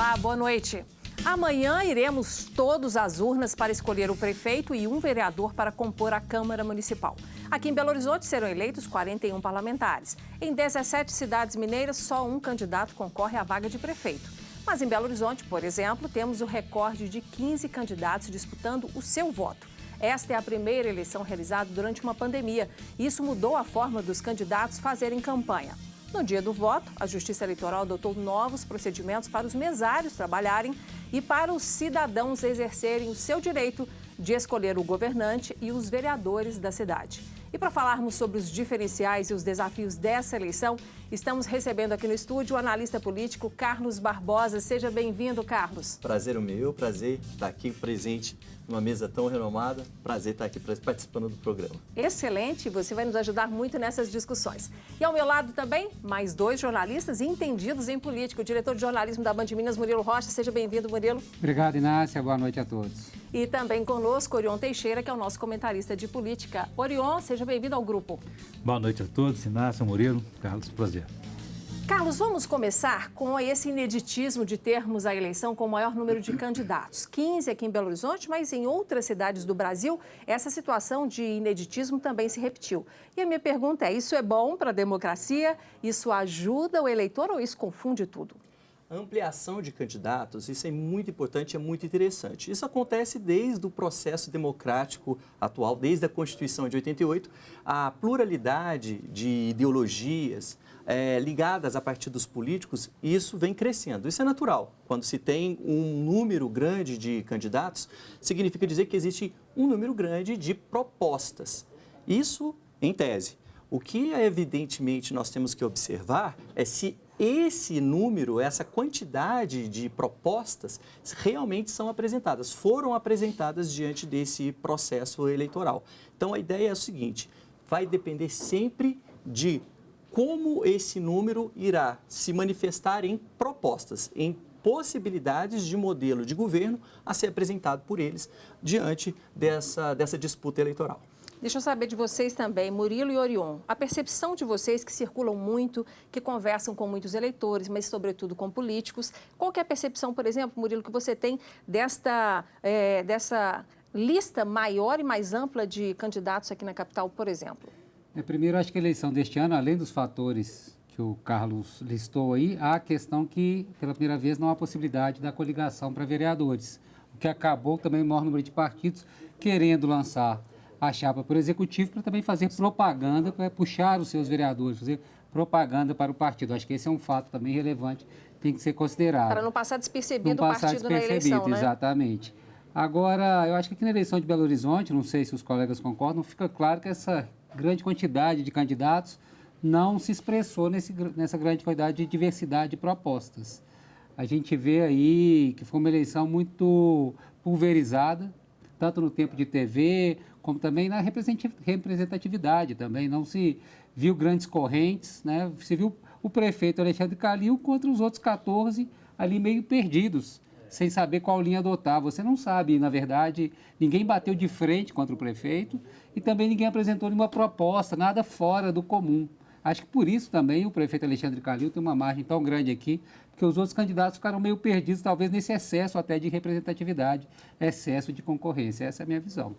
Olá, boa noite. Amanhã iremos todos às urnas para escolher o prefeito e um vereador para compor a Câmara Municipal. Aqui em Belo Horizonte serão eleitos 41 parlamentares. Em 17 cidades mineiras, só um candidato concorre à vaga de prefeito. Mas em Belo Horizonte, por exemplo, temos o recorde de 15 candidatos disputando o seu voto. Esta é a primeira eleição realizada durante uma pandemia. Isso mudou a forma dos candidatos fazerem campanha. No dia do voto, a Justiça Eleitoral adotou novos procedimentos para os mesários trabalharem e para os cidadãos exercerem o seu direito de escolher o governante e os vereadores da cidade. E para falarmos sobre os diferenciais e os desafios dessa eleição, estamos recebendo aqui no estúdio o analista político Carlos Barbosa. Seja bem-vindo, Carlos. Prazer o meu, prazer estar aqui presente numa mesa tão renomada. Prazer estar aqui participando do programa. Excelente, você vai nos ajudar muito nessas discussões. E ao meu lado também, mais dois jornalistas entendidos em política. O diretor de jornalismo da Band Minas, Murilo Rocha. Seja bem-vindo, Murilo. Obrigado, Inácia. Boa noite a todos. E também conosco, Orion Teixeira, que é o nosso comentarista de política. Orion, seja bem-vindo ao grupo. Boa noite a todos, Inácia, Murilo, Carlos, prazer. Carlos, vamos começar com esse ineditismo de termos a eleição com o maior número de candidatos. 15 aqui em Belo Horizonte, mas em outras cidades do Brasil, essa situação de ineditismo também se repetiu. E a minha pergunta é, isso é bom para a democracia? Isso ajuda o eleitor ou isso confunde tudo? A ampliação de candidatos, isso é muito importante, é muito interessante. Isso acontece desde o processo democrático atual, desde a Constituição de 88, a pluralidade de ideologias ligadas a partidos políticos, isso vem crescendo. Isso é natural. Quando se tem um número grande de candidatos, significa dizer que existe um número grande de propostas. Isso em tese. O que, evidentemente, nós temos que observar é se esse número, essa quantidade de propostas realmente são apresentadas, foram apresentadas diante desse processo eleitoral. Então, a ideia é o seguinte, vai depender sempre de como esse número irá se manifestar em propostas, em possibilidades de modelo de governo a ser apresentado por eles diante dessa disputa eleitoral. Deixa eu saber de vocês também, Murilo e Orion, a percepção de vocês que circulam muito, que conversam com muitos eleitores, mas sobretudo com políticos. Qual que é a percepção, por exemplo, Murilo, que você tem dessa lista maior e mais ampla de candidatos aqui na capital, por exemplo? Primeiro, acho que a eleição deste ano, além dos fatores que o Carlos listou aí, há a questão que, pela primeira vez, não há possibilidade da coligação para vereadores, o que acabou também o maior número de partidos querendo lançar a chapa para o executivo para também fazer propaganda, para puxar os seus vereadores, fazer propaganda para o partido. Acho que esse é um fato também relevante, tem que ser considerado. Para não passar despercebido o partido na eleição, né? Exatamente. Agora, eu acho que aqui na eleição de Belo Horizonte, não sei se os colegas concordam, fica claro que essa grande quantidade de candidatos não se expressou nessa grande quantidade de diversidade de propostas. A gente vê aí que foi uma eleição muito pulverizada, tanto no tempo de TV, como também na representatividade também. Não se viu grandes correntes, né? Se viu o prefeito Alexandre Calil contra os outros 14 ali meio perdidos, sem saber qual linha adotar. Você não sabe, na verdade, ninguém bateu de frente contra o prefeito e também ninguém apresentou nenhuma proposta, nada fora do comum. Acho que por isso também o prefeito Alexandre Calil tem uma margem tão grande aqui, porque os outros candidatos ficaram meio perdidos, talvez nesse excesso até de representatividade, excesso de concorrência. Essa é a minha visão.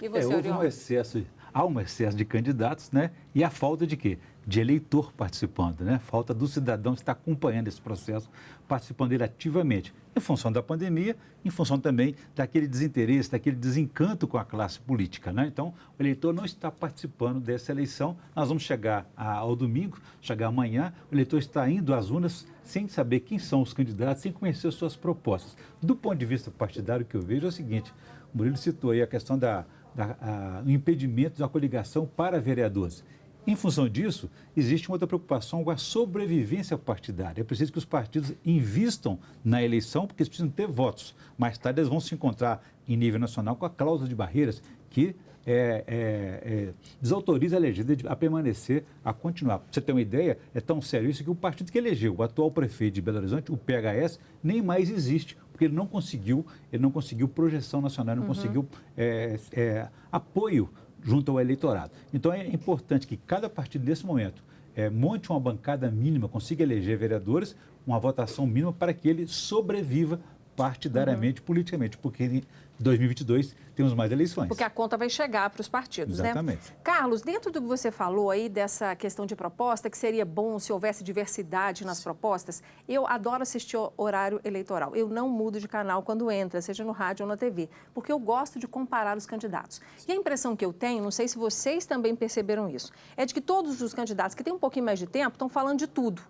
E você, houve há um excesso de candidatos, né? E a falta de quê? De eleitor participando, né? Falta do cidadão estar acompanhando esse processo, participando dele ativamente, em função da pandemia, em função também daquele desinteresse, daquele desencanto com a classe política, né? Então, o eleitor não está participando dessa eleição. Nós vamos chegar ao domingo, chegar amanhã, o eleitor está indo às urnas sem saber quem são os candidatos, sem conhecer as suas propostas. Do ponto de vista partidário, o que eu vejo é o seguinte, o Murilo citou aí a questão do impedimento da coligação para vereadores. Em função disso, existe uma outra preocupação com a sobrevivência partidária. É preciso que os partidos invistam na eleição, porque eles precisam ter votos. Mais tarde, eles vão se encontrar em nível nacional com a cláusula de barreiras que desautoriza a legenda a permanecer, a continuar. Para você ter uma ideia, é tão sério isso que o partido que elegeu o atual prefeito de Belo Horizonte, o PHS, nem mais existe, porque ele não conseguiu projeção nacional, não conseguiu apoio junto ao eleitorado. Então, é importante que cada partido, nesse momento, monte uma bancada mínima, consiga eleger vereadores, uma votação mínima para que ele sobreviva partidariamente, politicamente, porque em 2022 temos mais eleições. Porque a conta vai chegar para os partidos, Exatamente. né? Carlos, dentro do que você falou aí dessa questão de proposta, que seria bom se houvesse diversidade nas propostas, eu adoro assistir o horário eleitoral. Eu não mudo de canal quando entra, seja no rádio ou na TV, porque eu gosto de comparar os candidatos. E a impressão que eu tenho, não sei se vocês também perceberam isso, é de que todos os candidatos que têm um pouquinho mais de tempo estão falando de tudo.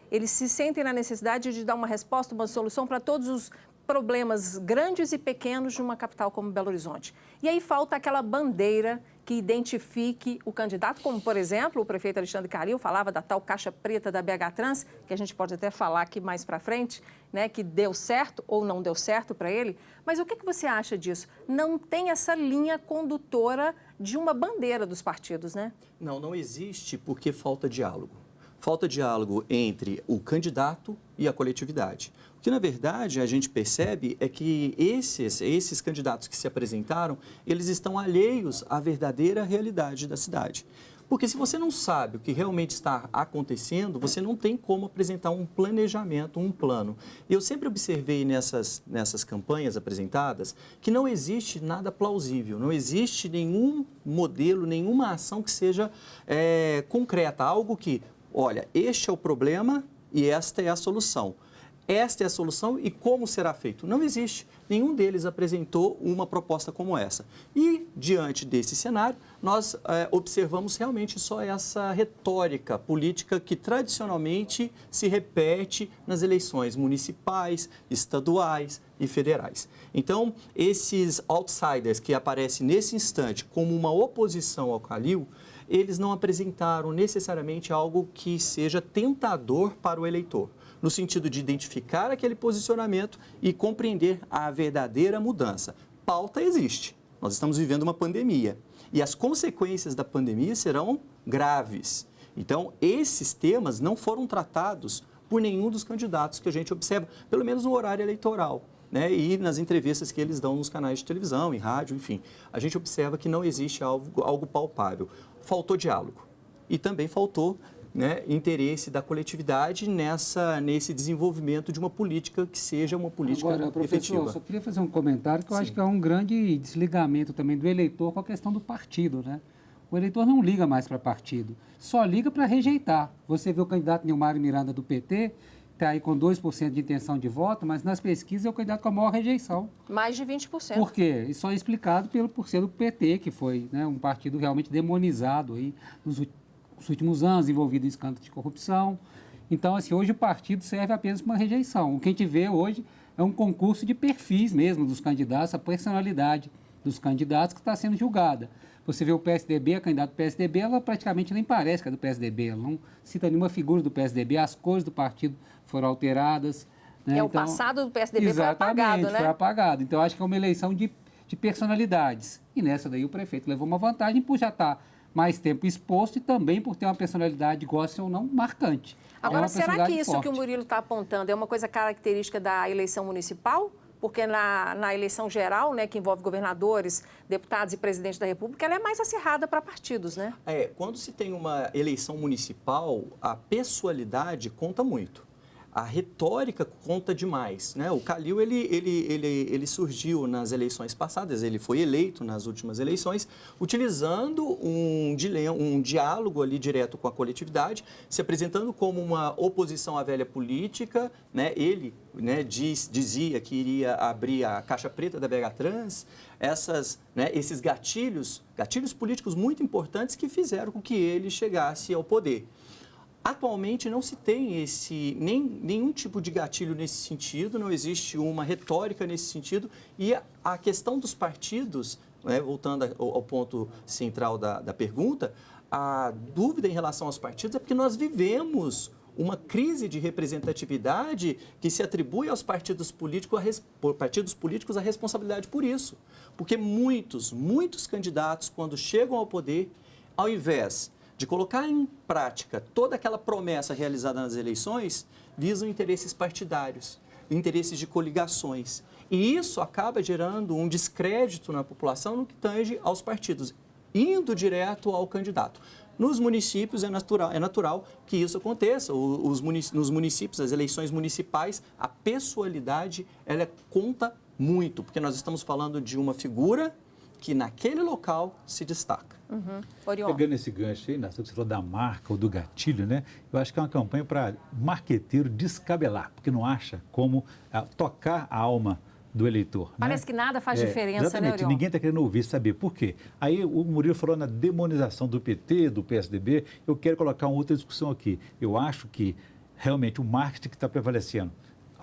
Eles se sentem na necessidade de dar uma resposta, uma solução para todos os problemas grandes e pequenos de uma capital como Belo Horizonte. E aí falta aquela bandeira que identifique o candidato, como, por exemplo, o prefeito Alexandre Calil falava da tal caixa preta da BH Trans, que a gente pode até falar aqui mais para frente, né, que deu certo ou não deu certo para ele. Mas o que você acha disso? Não tem essa linha condutora de uma bandeira dos partidos, né? Não existe porque falta diálogo. Falta diálogo entre o candidato e a coletividade. O que, na verdade, a gente percebe é que esses candidatos que se apresentaram, eles estão alheios à verdadeira realidade da cidade. Porque se você não sabe o que realmente está acontecendo, você não tem como apresentar um planejamento, um plano. Eu sempre observei nessas campanhas apresentadas que não existe nada plausível, não existe nenhum modelo, nenhuma ação que seja concreta, algo que, olha, este é o problema e esta é a solução. Esta é a solução e como será feito? Não existe. Nenhum deles apresentou uma proposta como essa. E, diante desse cenário, nós observamos realmente só essa retórica política que tradicionalmente se repete nas eleições municipais, estaduais e federais. Então, esses outsiders que aparecem nesse instante como uma oposição ao Calil, eles não apresentaram necessariamente algo que seja tentador para o eleitor, no sentido de identificar aquele posicionamento e compreender a verdadeira mudança. Pauta existe. Nós estamos vivendo uma pandemia e as consequências da pandemia serão graves. Então, esses temas não foram tratados por nenhum dos candidatos que a gente observa, pelo menos no horário eleitoral, né? E nas entrevistas que eles dão nos canais de televisão, em rádio, enfim. A gente observa que não existe algo palpável. Faltou diálogo e também faltou, né, interesse da coletividade nesse desenvolvimento de uma política que seja uma política professor, efetiva. Eu só queria fazer um comentário que eu acho que é um grande desligamento também do eleitor com a questão do partido, né? O eleitor não liga mais para partido, só liga para rejeitar. Você vê o candidato Nilmário Miranda do PT, está aí com 2% de intenção de voto, mas nas pesquisas é o candidato com a maior rejeição. Mais de 20%. Por quê? Isso é explicado por ser do PT, que foi, né, um partido realmente demonizado aí nos últimos anos, envolvido em escândalos de corrupção. Então, assim, hoje o partido serve apenas para uma rejeição. O que a gente vê hoje é um concurso de perfis mesmo dos candidatos, a personalidade dos candidatos que está sendo julgada. Você vê o PSDB, a candidata do PSDB, ela praticamente nem parece que é do PSDB, ela não cita nenhuma figura do PSDB, as cores do partido foram alteradas. Né? O passado do PSDB foi apagado, né? Foi apagado. Então, acho que é uma eleição de personalidades. E nessa daí o prefeito levou uma vantagem por já estar mais tempo exposto e também por ter uma personalidade, goste ou não, marcante. Agora, será que isso forte. que o Murilo está apontando é uma coisa característica da eleição municipal? Porque na eleição geral, né, que envolve governadores, deputados e presidente da República, ela é mais acirrada para partidos, né? Quando se tem uma eleição municipal, a pessoalidade conta muito. A retórica conta demais, né? O Calil, ele surgiu nas eleições passadas, ele foi eleito nas últimas eleições, utilizando um diálogo ali direto com a coletividade, se apresentando como uma oposição à velha política, né? Ele, né, dizia que iria abrir a caixa preta da BH Trans, esses gatilhos políticos muito importantes que fizeram com que ele chegasse ao poder. Atualmente não se tem nenhum tipo de gatilho nesse sentido, não existe uma retórica nesse sentido e a questão dos partidos, né, voltando ao ponto central da pergunta, a dúvida em relação aos partidos é porque nós vivemos uma crise de representatividade que se atribui aos partidos políticos a responsabilidade por isso. Porque muitos candidatos, quando chegam ao poder, ao invés de colocar em prática toda aquela promessa realizada nas eleições, visam interesses partidários, interesses de coligações. E isso acaba gerando um descrédito na população no que tange aos partidos, indo direto ao candidato. Nos municípios é natural que isso aconteça. Nos municípios, as eleições municipais, a pessoalidade, ela conta muito, porque nós estamos falando de uma figura que naquele local se destaca. Pegando esse gancho aí, Inácio, que você falou da marca ou do gatilho, né? Eu acho que é uma campanha para marqueteiro descabelar, porque não acha como tocar a alma do eleitor. Parece que nada faz diferença, exatamente. né, Orion? Ninguém está querendo ouvir, saber por quê. Aí o Murilo falou na demonização do PT, do PSDB. Eu quero colocar uma outra discussão aqui. Eu acho que realmente o marketing que está prevalecendo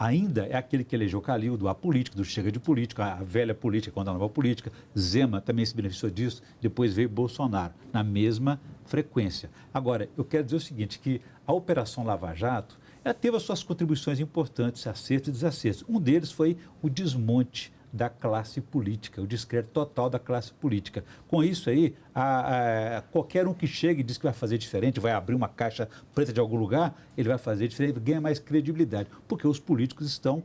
ainda é aquele que elegeu Calil, do apolítico, do chega de política, a velha política contra a nova política. Zema também se beneficiou disso, depois veio Bolsonaro, na mesma frequência. Agora, eu quero dizer o seguinte, que a Operação Lava Jato, ela teve as suas contribuições importantes, acertos e desacertos. Um deles foi o desmonte da classe política, o descrédito total da classe política. Com isso aí, qualquer um que chegue e diz que vai fazer diferente, vai abrir uma caixa preta de algum lugar, ele vai fazer diferente, ganha mais credibilidade, porque os políticos estão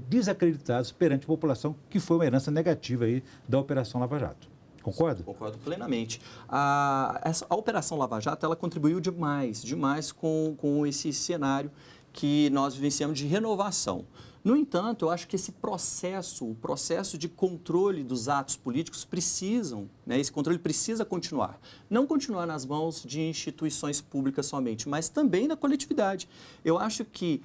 desacreditados perante a população, que foi uma herança negativa aí da Operação Lava Jato. Concorda? Concordo plenamente. A Operação Lava Jato, ela contribuiu demais com esse cenário que nós vivenciamos de renovação. No entanto, eu acho que esse processo, o processo de controle dos atos políticos esse controle precisa continuar. Não continuar nas mãos de instituições públicas somente, mas também da coletividade. Eu acho que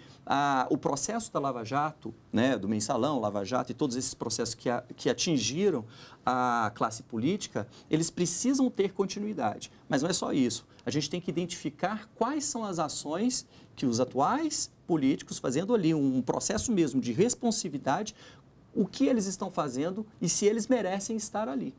o processo da Lava Jato, do Mensalão, Lava Jato e todos esses processos que atingiram a classe política, eles precisam ter continuidade. Mas não é só isso. A gente tem que identificar quais são as ações que os atuais políticos, fazendo ali um processo mesmo de responsividade, o que eles estão fazendo e se eles merecem estar ali.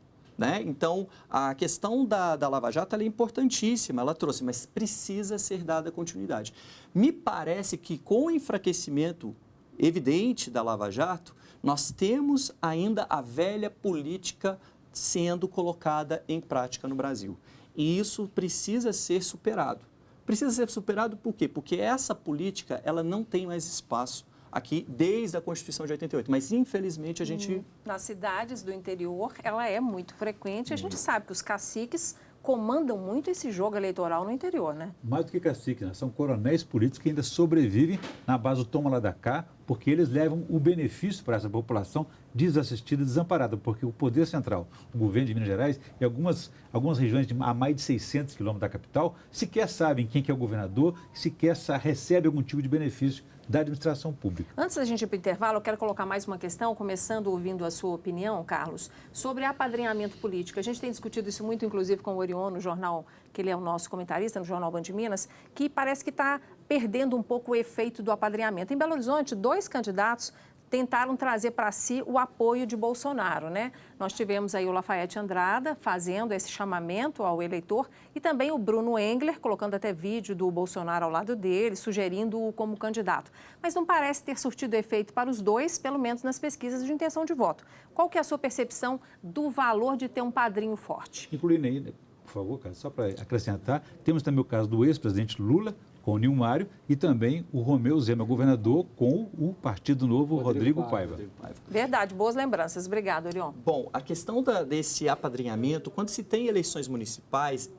Então, a questão da Lava Jato ela é importantíssima, ela trouxe, mas precisa ser dada continuidade. Me parece que com o enfraquecimento evidente da Lava Jato, nós temos ainda a velha política sendo colocada em prática no Brasil. E isso precisa ser superado. Precisa ser superado por quê? Porque essa política ela não tem mais espaço aqui desde a Constituição de 88, mas infelizmente a gente... Nas cidades do interior, ela é muito frequente. A gente sabe que os caciques comandam muito esse jogo eleitoral no interior, né? Mais do que caciques, né? São coronéis políticos que ainda sobrevivem na base do toma lá da cá, porque eles levam o benefício para essa população desassistida e desamparada, porque o poder central, o governo de Minas Gerais e algumas regiões a mais de 600 quilômetros da capital, sequer sabem quem que é o governador, sequer recebe algum tipo de benefício da administração pública. Antes da gente ir para o intervalo, eu quero colocar mais uma questão, começando ouvindo a sua opinião, Carlos, sobre apadrinhamento político. A gente tem discutido isso muito, inclusive, com o Orion, no jornal, que ele é o nosso comentarista, no Jornal Band Minas, que parece que está perdendo um pouco o efeito do apadrinhamento. Em Belo Horizonte, 2 candidatos tentaram trazer para si o apoio de Bolsonaro, né? Nós tivemos aí o Lafayette Andrada fazendo esse chamamento ao eleitor e também o Bruno Engler, colocando até vídeo do Bolsonaro ao lado dele, sugerindo-o como candidato. Mas não parece ter surtido efeito para os dois, pelo menos nas pesquisas de intenção de voto. Qual que é a sua percepção do valor de ter um padrinho forte? Incluindo aí, por favor, cara, só para acrescentar, temos também o caso do ex-presidente Lula, com o Nilmário, e também o Romeu Zema, governador, com o Partido Novo, Rodrigo Paiva. Verdade, boas lembranças. Obrigado, Orion. Bom, a questão desse apadrinhamento, quando se tem eleições municipais,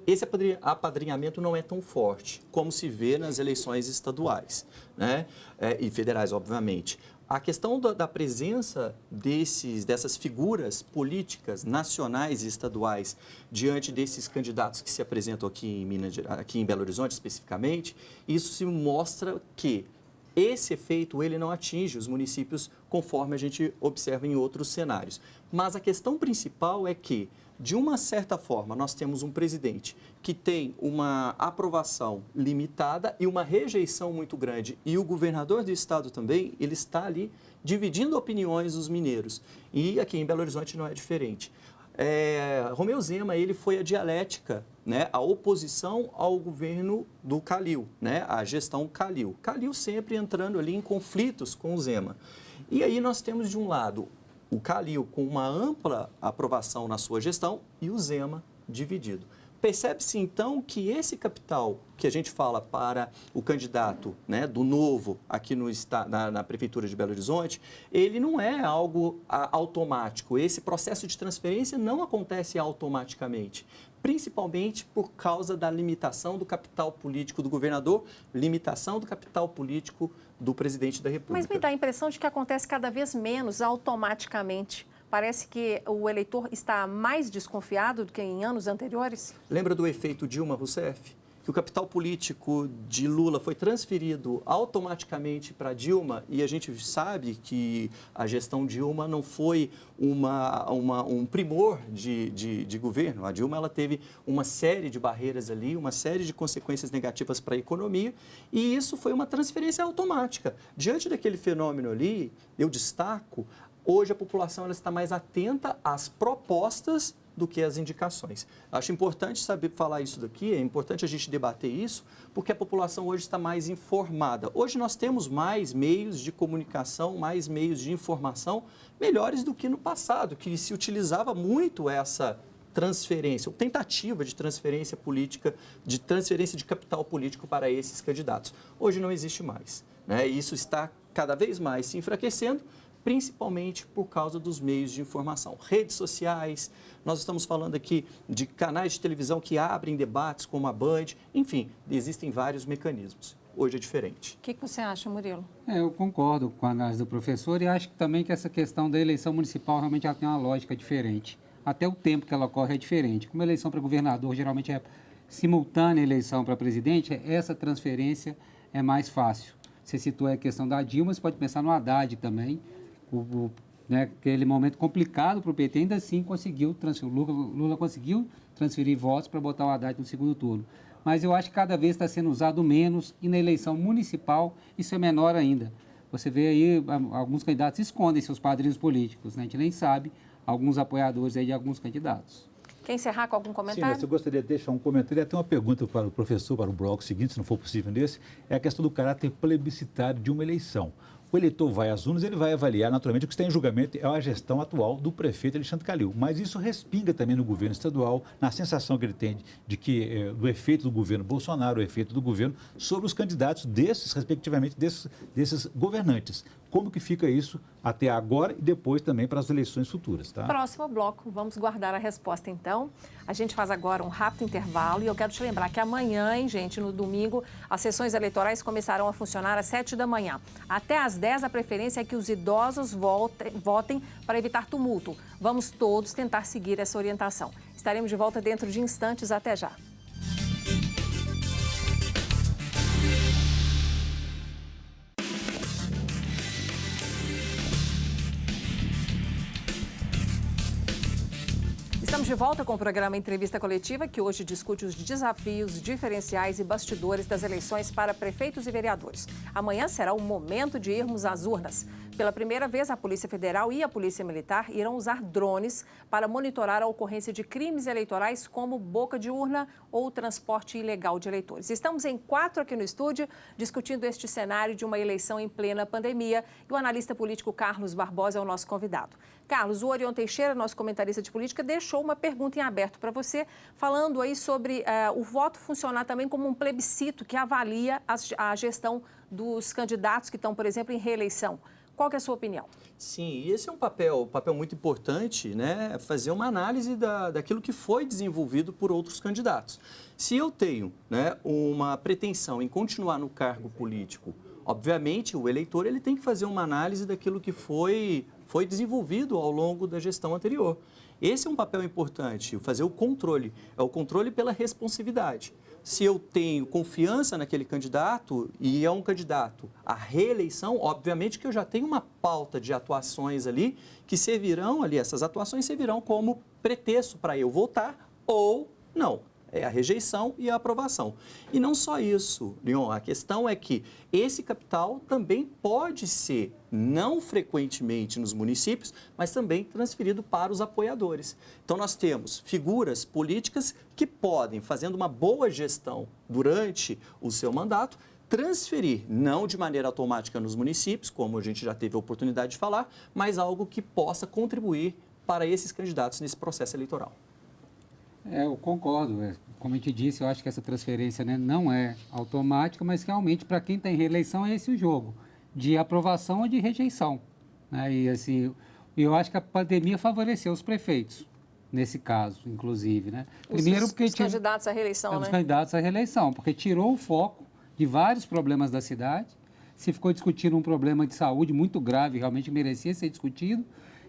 esse apadrinhamento não é tão forte como se vê nas eleições estaduais, e federais, obviamente. A questão da presença dessas figuras políticas nacionais e estaduais diante desses candidatos que se apresentam aqui em Belo Horizonte especificamente, isso se mostra que esse efeito ele não atinge os municípios conforme a gente observa em outros cenários. Mas a questão principal é que, de uma certa forma, nós temos um presidente que tem uma aprovação limitada e uma rejeição muito grande. E o governador do estado também, ele está ali dividindo opiniões dos mineiros. E aqui em Belo Horizonte não é diferente. Romeu Zema, ele foi a dialética, a oposição ao governo do Calil, a gestão Calil. Calil sempre entrando ali em conflitos com o Zema. E aí nós temos, de um lado, o Calil com uma ampla aprovação na sua gestão e o Zema dividido. percebe-se, então, que esse capital que a gente fala para o candidato, né, do Novo aqui na Prefeitura de Belo Horizonte, ele não é algo automático. Esse processo de transferência não acontece automaticamente, principalmente por causa da limitação do capital político do governador, limitação do capital político do presidente da República. Mas me dá a impressão de que acontece cada vez menos automaticamente. Parece que o eleitor está mais desconfiado do que em anos anteriores? Lembra do efeito Dilma Rousseff? Que o capital político de Lula foi transferido automaticamente para Dilma, e a gente sabe que a gestão Dilma não foi um primor de governo. A Dilma ela teve uma série de barreiras ali, uma série de consequências negativas para a economia, e isso foi uma transferência automática. Diante daquele fenômeno ali, eu destaco, hoje a população ela está mais atenta às propostas do que as indicações. Acho importante saber falar isso daqui, é importante a gente debater isso, porque a população hoje está mais informada. Hoje nós temos mais meios de comunicação, mais meios de informação melhores do que no passado, que se utilizava muito essa transferência, ou tentativa de transferência política, de transferência de capital político para esses candidatos. Hoje não existe mais, né? E isso está cada vez mais se enfraquecendo, principalmente por causa dos meios de informação. Redes sociais, nós estamos falando aqui de canais de televisão que abrem debates como a Band, enfim, existem vários mecanismos. Hoje é diferente. O que você acha, Murilo? Eu concordo com a análise do professor e acho que também que essa questão da eleição municipal realmente ela tem uma lógica diferente. Até o tempo que ela ocorre é diferente. Como a eleição para governador geralmente é simultânea à eleição para presidente, essa transferência é mais fácil. Você citou a questão da Dilma, você pode pensar no Haddad também, aquele momento complicado para o PT, ainda assim conseguiu Lula conseguiu transferir votos para botar o Haddad no segundo turno. Mas eu acho que cada vez está sendo usado menos e na eleição municipal isso é menor ainda. Você vê aí, alguns candidatos escondem seus padrinhos políticos, né? A gente nem sabe, alguns apoiadores aí de alguns candidatos. Quer encerrar com algum comentário? Sim, eu gostaria de deixar um comentário e até uma pergunta para o professor, para o bloco seguinte, se não for possível nesse, é a questão do caráter plebiscitário de uma eleição. O eleitor vai às urnas, ele vai avaliar, naturalmente, o que está em julgamento é a gestão atual do prefeito Alexandre Calil. Mas isso respinga também no governo estadual, na sensação que ele tem de que do efeito do governo Bolsonaro, o efeito do governo sobre os candidatos desses, respectivamente, desses governantes. Como que fica isso até agora e depois também para as eleições futuras, tá? Próximo bloco, vamos guardar a resposta então. A gente faz agora um rápido intervalo e eu quero te lembrar que amanhã, hein, gente, no domingo, as sessões eleitorais começarão a funcionar às 7 da manhã. Até às 10, a preferência é que os idosos votem para evitar tumulto. Vamos todos tentar seguir essa orientação. Estaremos de volta dentro de instantes. Até já. Estamos de volta com o programa Entrevista Coletiva, que hoje discute os desafios, diferenciais e bastidores das eleições para prefeitos e vereadores. Amanhã será o momento de irmos às urnas. Pela primeira vez, a Polícia Federal e a Polícia Militar irão usar drones para monitorar a ocorrência de crimes eleitorais como boca de urna ou transporte ilegal de eleitores. Estamos em 4 aqui no estúdio discutindo este cenário de uma eleição em plena pandemia e o analista político Carlos Barbosa é o nosso convidado. Carlos, o Orion Teixeira, nosso comentarista de política, deixou uma pergunta em aberto para você, falando aí sobre o voto funcionar também como um plebiscito que avalia a gestão dos candidatos que estão, por exemplo, em reeleição. Qual que é a sua opinião? Sim, esse é um papel muito importante, né? Fazer uma análise daquilo que foi desenvolvido por outros candidatos. Se eu tenho, né, uma pretensão em continuar no cargo político, obviamente o eleitor ele tem que fazer uma análise daquilo que foi desenvolvido ao longo da gestão anterior. Esse é um papel importante, fazer o controle, é o controle pela responsividade. Se eu tenho confiança naquele candidato e é um candidato à reeleição, obviamente que eu já tenho uma pauta de atuações ali que servirão ali, essas ações servirão como pretexto para eu votar ou não. É a rejeição e a aprovação. E não só isso, Leon, a questão é que esse capital também pode ser, não frequentemente nos municípios, mas também transferido para os apoiadores. Então, nós temos figuras políticas que podem, fazendo uma boa gestão durante o seu mandato, transferir, não de maneira automática nos municípios, como a gente já teve a oportunidade de falar, mas algo que possa contribuir para esses candidatos nesse processo eleitoral. Eu concordo. Como a gente disse, eu acho que essa transferência, né, não é automática, mas realmente, para quem tem reeleição, é esse o jogo, de aprovação ou de rejeição, né? E assim, eu acho que a pandemia favoreceu os prefeitos, nesse caso, inclusive, né? Primeiro porque os candidatos à reeleição, os né? candidatos à reeleição, porque tirou o foco de vários problemas da cidade, se ficou discutindo um problema de saúde muito grave, realmente merecia ser discutido,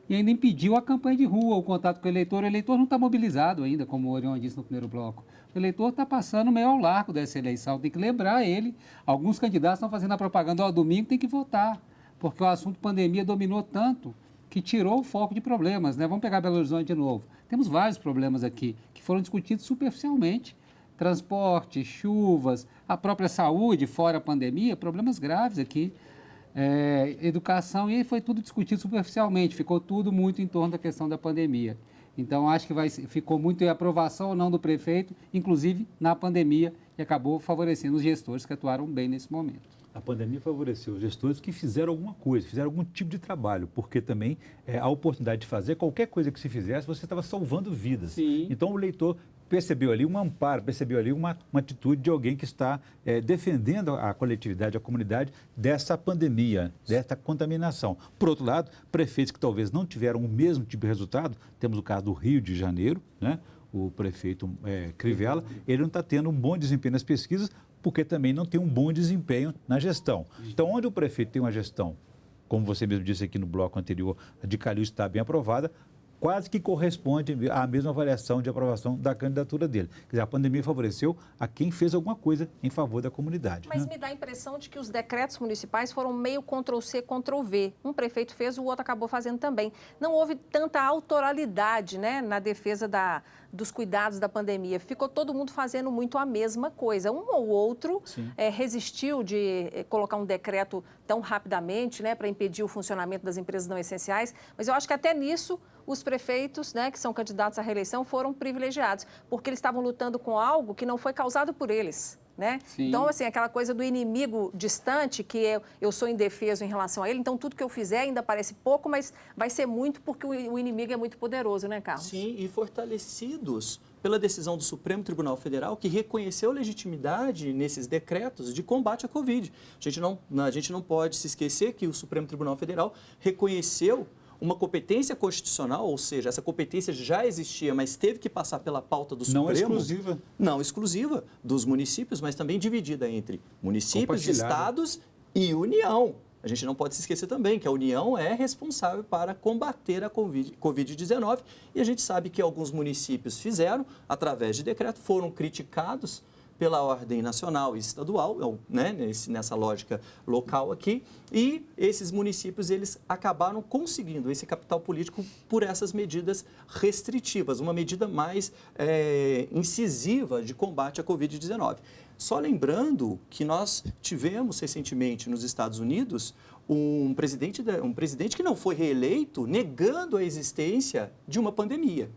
e ainda impediu a campanha de rua, o contato com o eleitor. O eleitor não está mobilizado ainda, como o Orion disse no primeiro bloco. O eleitor está passando meio ao largo dessa eleição, tem que lembrar ele. Alguns candidatos estão fazendo a propaganda, ó, domingo tem que votar, porque o assunto pandemia dominou tanto que tirou o foco de problemas, né? Vamos pegar Belo Horizonte de novo. Temos vários problemas aqui que foram discutidos superficialmente. Transporte, chuvas, a própria saúde, fora a pandemia, problemas graves aqui. Educação, e foi tudo discutido superficialmente, ficou tudo muito em torno da questão da pandemia. Então, acho que ficou muito em aprovação ou não do prefeito, inclusive na pandemia, e acabou favorecendo os gestores que atuaram bem nesse momento. A pandemia favoreceu os gestores que fizeram alguma coisa, fizeram algum tipo de trabalho, porque também a oportunidade de fazer qualquer coisa que se fizesse, você estava salvando vidas. Sim. Então, o eleitor percebeu ali um amparo, percebeu ali uma atitude de alguém que está defendendo a coletividade, a comunidade dessa pandemia, dessa contaminação. Por outro lado, prefeitos que talvez não tiveram o mesmo tipo de resultado, temos o caso do Rio de Janeiro, né? O prefeito Crivella, ele não está tendo um bom desempenho nas pesquisas, porque também não tem um bom desempenho na gestão. Então, onde o prefeito tem uma gestão, como você mesmo disse aqui no bloco anterior, a de Calil está bem aprovada, quase que corresponde à mesma avaliação de aprovação da candidatura dele. Quer dizer, a pandemia favoreceu a quem fez alguma coisa em favor da comunidade. Mas me dá a impressão de que os decretos municipais foram meio Ctrl-C, Ctrl-V. Um prefeito fez, o outro acabou fazendo também. Não houve tanta autoralidade, né, na defesa dos cuidados da pandemia. Ficou todo mundo fazendo muito a mesma coisa. Um ou outro resistiu de colocar um decreto tão rapidamente, né, para impedir o funcionamento das empresas não essenciais. Mas eu acho que até nisso os prefeitos, né, que são candidatos à reeleição, foram privilegiados, porque eles estavam lutando com algo que não foi causado por eles, né? Então, assim, aquela coisa do inimigo distante, que eu sou indefeso em relação a ele, então tudo que eu fizer ainda parece pouco, mas vai ser muito porque o inimigo é muito poderoso, né, Carlos? Sim, e fortalecidos pela decisão do Supremo Tribunal Federal, que reconheceu legitimidade nesses decretos de combate à Covid. A gente não pode se esquecer que o Supremo Tribunal Federal reconheceu uma competência constitucional, ou seja, essa competência já existia, mas teve que passar pela pauta do Supremo. Não exclusiva. Não exclusiva dos municípios, mas também dividida entre municípios, estados e União. A gente não pode se esquecer também que a União é responsável para combater a Covid-19 e a gente sabe que alguns municípios fizeram, através de decreto, foram criticados pela ordem nacional e estadual, né, nessa lógica local aqui, e esses municípios eles acabaram conseguindo esse capital político por essas medidas restritivas, uma medida mais incisiva de combate à Covid-19. Só lembrando que nós tivemos recentemente nos Estados Unidos um presidente que não foi reeleito negando a existência de uma pandemia.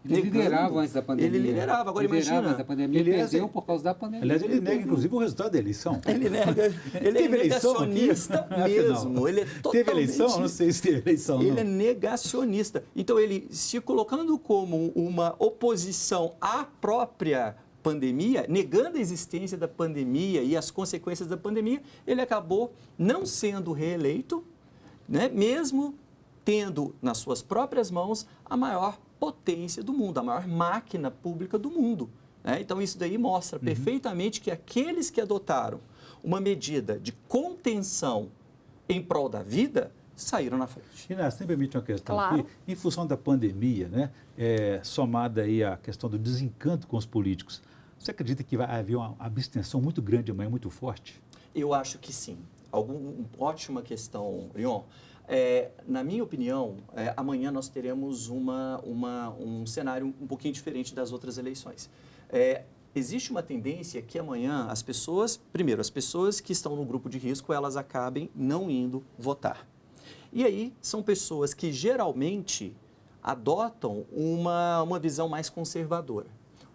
Ele liderava antes da pandemia. Ele liderava, agora imagina. Antes da pandemia, ele perdeu por causa da pandemia. Aliás, ele nega, inclusive, o resultado da eleição. Ele é negacionista mesmo. Ele é totalmente... Teve eleição? Não sei se teve eleição, Ele é negacionista. Então, ele se colocando como uma oposição à própria pandemia, negando a existência da pandemia e as consequências da pandemia, ele acabou não sendo reeleito, né, mesmo tendo nas suas próprias mãos a maior potência do mundo, a maior máquina pública do mundo, né? Então, isso daí mostra perfeitamente que aqueles que adotaram uma medida de contenção em prol da vida saíram na frente. Inácio, me permite uma questão Claro. aqui. Em função da pandemia, né, somada aí à questão do desencanto com os políticos, você acredita que vai haver uma abstenção muito grande amanhã, muito forte? Eu acho que sim. Ótima questão, Rion. Na minha opinião, amanhã nós teremos um cenário um pouquinho diferente das outras eleições. Existe uma tendência que amanhã as pessoas que estão no grupo de risco, elas acabem não indo votar. E aí são pessoas que geralmente adotam uma visão mais conservadora.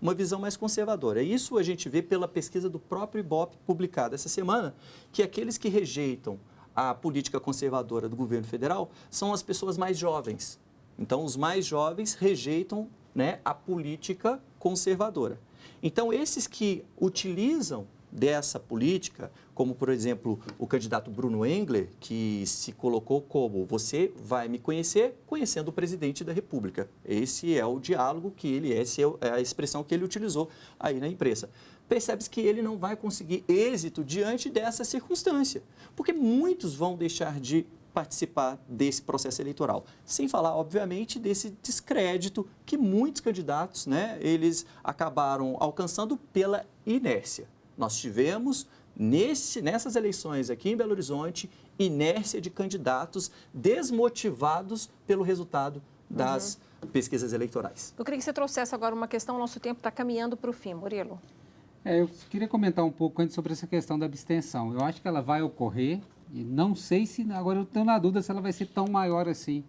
Uma visão mais conservadora. Isso a gente vê pela pesquisa do próprio Ibope, publicada essa semana, que aqueles que rejeitam a política conservadora do governo federal são as pessoas mais jovens. Então, os mais jovens rejeitam né, a política conservadora. Então, esses que utilizam dessa política, como, por exemplo, o candidato Bruno Engler, que se colocou como: você vai me conhecer conhecendo o presidente da República. Esse é o diálogo que ele, essa é a expressão que ele utilizou aí na imprensa. Percebe-se que ele não vai conseguir êxito diante dessa circunstância, porque muitos vão deixar de participar desse processo eleitoral. Sem falar, obviamente, desse descrédito que muitos candidatos, né, eles acabaram alcançando pela inércia. Nós tivemos, nessas eleições aqui em Belo Horizonte, inércia de candidatos desmotivados pelo resultado das pesquisas eleitorais. Eu queria que você trouxesse agora uma questão, o nosso tempo está caminhando para o fim, Murilo. Eu queria comentar um pouco antes sobre essa questão da abstenção. Eu acho que ela vai ocorrer e não sei se, agora eu estou na dúvida se ela vai ser tão maior assim.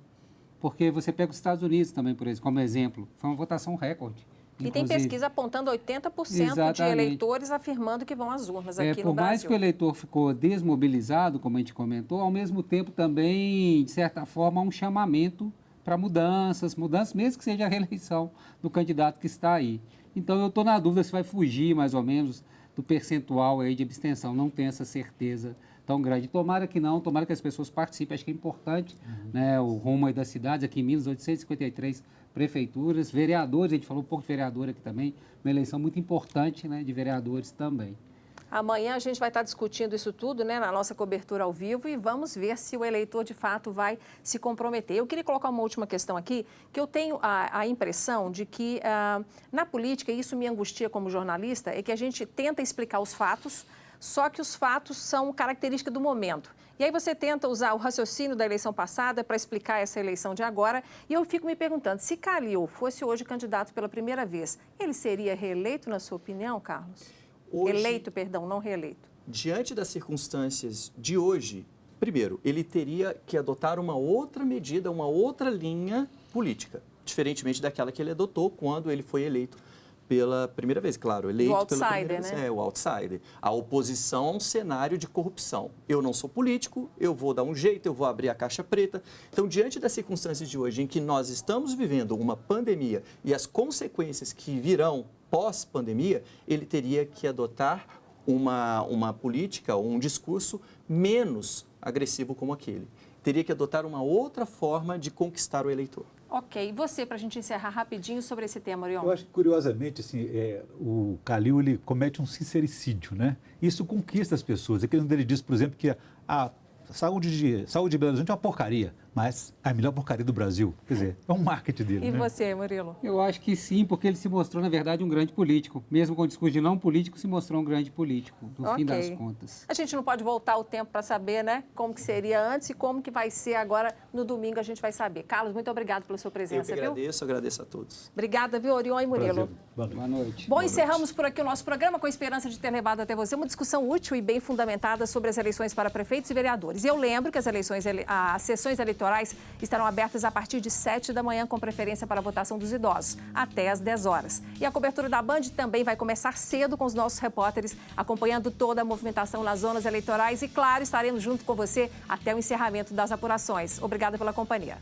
Porque você pega os Estados Unidos também, por exemplo, como exemplo, foi uma votação recorde. E tem pesquisa apontando 80% de eleitores afirmando que vão às urnas aqui no Brasil. Por mais que o eleitor ficou desmobilizado, como a gente comentou, ao mesmo tempo também, de certa forma, há um chamamento para mudanças, mesmo que seja a reeleição do candidato que está aí. Então, eu estou na dúvida se vai fugir, mais ou menos, do percentual aí de abstenção. Não tenho essa certeza tão grande. Tomara que não, tomara que as pessoas participem. Acho que é importante, né, o rumo aí das cidades. Aqui em Minas, 853 prefeituras, vereadores, a gente falou um pouco de vereador aqui também, uma eleição muito importante, né, de vereadores também. Amanhã a gente vai estar discutindo isso tudo, né, na nossa cobertura ao vivo, e vamos ver se o eleitor de fato vai se comprometer. Eu queria colocar uma última questão aqui, que eu tenho a impressão de que na política, e isso me angustia como jornalista, é que a gente tenta explicar os fatos, só que os fatos são característica do momento. E aí você tenta usar o raciocínio da eleição passada para explicar essa eleição de agora, e eu fico me perguntando, se Calil fosse hoje candidato pela primeira vez, ele seria reeleito, na sua opinião, Carlos? Hoje, eleito, perdão, não reeleito. Diante das circunstâncias de hoje, primeiro, ele teria que adotar uma outra medida, uma outra linha política, diferentemente daquela que ele adotou quando ele foi eleito pela primeira vez, claro, eleito pela primeira vez. Né? O outsider. A oposição a um cenário de corrupção. Eu não sou político, eu vou dar um jeito, eu vou abrir a caixa preta. Então, diante das circunstâncias de hoje, em que nós estamos vivendo uma pandemia e as consequências que virão pós-pandemia, ele teria que adotar uma política, um discurso menos agressivo como aquele. Teria que adotar uma outra forma de conquistar o eleitor. Ok. E você, para a gente encerrar rapidinho sobre esse tema, Orion? Eu acho que, curiosamente, assim, o Calil ele comete um sincericídio, né? Isso conquista as pessoas. Aqui onde ele diz, por exemplo, que a saúde de Belo Horizonte é uma porcaria, mas é a melhor porcaria do Brasil. Quer dizer, é um marketing dele, E né? você, Murilo? Eu acho que sim, porque ele se mostrou, na verdade, um grande político. Mesmo com o discurso de não político, se mostrou um grande político, no fim das contas. A gente não pode voltar o tempo para saber, né, como que seria antes e como que vai ser agora no domingo, a gente vai saber. Carlos, muito obrigado pela sua presença, Eu agradeço a todos. Obrigada, viu, Orion e Murilo. Boa noite. Bom, encerramos por aqui o nosso programa com a esperança de ter levado até você uma discussão útil e bem fundamentada sobre as eleições para prefeitos e vereadores. E eu lembro que as sessões eleitorais estarão abertas a partir de 7 da manhã, com preferência para a votação dos idosos, até às 10 horas. E a cobertura da Band também vai começar cedo com os nossos repórteres, acompanhando toda a movimentação nas zonas eleitorais e, claro, estaremos junto com você até o encerramento das apurações. Obrigada pela companhia.